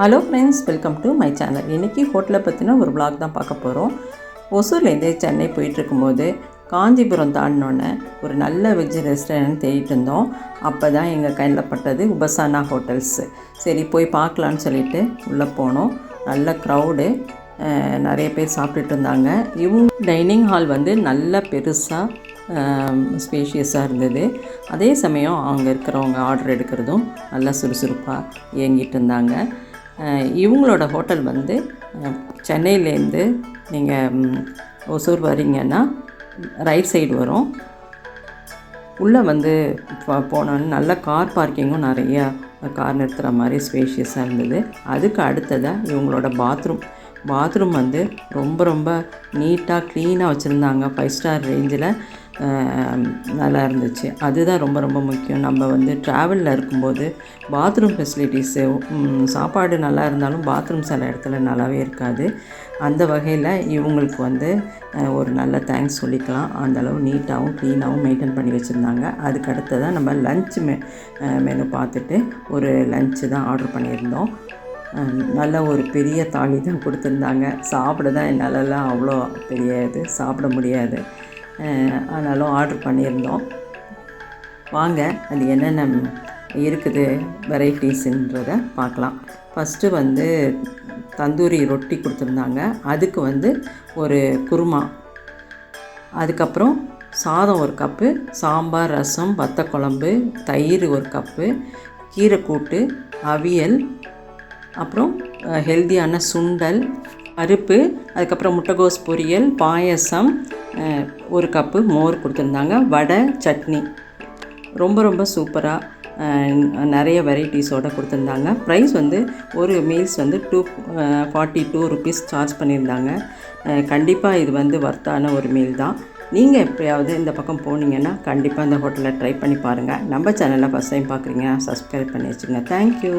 Hello friends, welcome to my channel. இன்றைக்கி ஹோட்டலை பற்றின ஒரு vlog தான் பார்க்க போகிறோம். ஒசூர்லேருந்து சென்னை போயிட்டுருக்கும்போது காஞ்சிபுரம் தாண்டினோன்னே ஒரு நல்ல வெஜ் ரெஸ்டாரண்ட் தேடிட்டு இருந்தோம். அப்போ தான் எங்கள் கையில் பட்டது உபசானா ஹோட்டல்ஸு. சரி போய் பார்க்கலான்னு சொல்லிட்டு உள்ளே போனோம். நல்ல க்ரௌடு, நிறைய பேர் சாப்பிட்டுட்டு இருந்தாங்க. இவங்க டைனிங் ஹால் வந்து நல்ல பெருசாக ஸ்பேஷியஸாக இருந்தது. அதே சமயம் அங்கே இருக்கிறவங்க ஆர்டர் எடுக்கிறதும் நல்லா சுறுசுறுப்பாக இயங்கிட்டு இருந்தாங்க. இவங்களோட ஹோட்டல் வந்து சென்னையிலேருந்து நீங்கள் ஒசூர் வரீங்கன்னா ரைட் சைடு வரும். உள்ளே வந்து போனோன்னு நல்ல கார் பார்க்கிங்கும் நிறையா கார் நிறுத்துகிற மாதிரி ஸ்பேஷியஸாக இருந்தது. அதுக்கு அடுத்ததாக இவங்களோட பாத்ரூம் வந்து ரொம்ப நீட்டாக க்ளீனாக வச்சுருந்தாங்க. 5 ஸ்டார் ரேஞ்சில் நல்லா இருந்துச்சு. அதுதான் ரொம்ப முக்கியம். நம்ம வந்து ட்ராவலில் இருக்கும்போது பாத்ரூம் ஃபெசிலிட்டிஸு, சாப்பாடு நல்லா இருந்தாலும் பாத்ரூம் சில இடத்துல நல்லாவே இருக்காது. அந்த வகையில் இவங்களுக்கு வந்து ஒரு நல்ல தேங்க்ஸ் சொல்லிக்கலாம். அந்தளவு நீட்டாகவும் க்ளீனாகவும் மெயின்டைன் பண்ணி வச்சுருந்தாங்க. அதுக்கு அடுத்ததான் நம்ம லன்ச் மெனு பார்த்துட்டு ஒரு லன்ச்சு தான் ஆர்டர் பண்ணியிருந்தோம். நல்ல ஒரு பெரிய தாலி தான் கொடுத்துருந்தாங்க. சாப்பிட தான் என்னாலலாம் அவ்வளோ பெரிய இது சாப்பிட முடியாது. ஆனாலும் ஆர்டர் பண்ணியிருந்தோம். வாங்க அது என்னென்ன இருக்குது வெரைட்டிஸுன்றதை பார்க்கலாம். ஃபஸ்ட்டு வந்து தந்தூரி ரொட்டி கொடுத்துருந்தாங்க. அதுக்கு வந்து ஒரு குருமா, அதுக்கப்புறம் சாதம் ஒரு கப்பு, சாம்பார், ரசம், வத்த குழம்பு, தயிர் ஒரு கப்பு, கீரை கூட்டு, அவியல், அப்புறம் ஹெல்த்தியான சுண்டல், பருப்பு, அதுக்கப்புறம் முட்டைகோஸ் பொரியல், பாயசம், ஒரு கப்பு மோர் கொடுத்துருந்தாங்க, வடை, சட்னி. ரொம்ப சூப்பராக நிறைய வெரைட்டிஸோடு கொடுத்துருந்தாங்க. ப்ரைஸ் வந்து ஒரு மீல்ஸ் வந்து 242 ருபீஸ் சார்ஜ் பண்ணியிருந்தாங்க. கண்டிப்பாக இது வந்து வர்த்தான ஒரு மீல் தான். நீங்கள் எப்போயாவது இந்த பக்கம் போனீங்கன்னா கண்டிப்பாக இந்த ஹோட்டலில் ட்ரை பண்ணி பாருங்கள். நம்ம சேனலில் ஃபஸ்ட் டைம் பார்க்குறீங்கன்னா சப்ஸ்கிரைப் பண்ணி வச்சுங்க. தேங்க்யூ.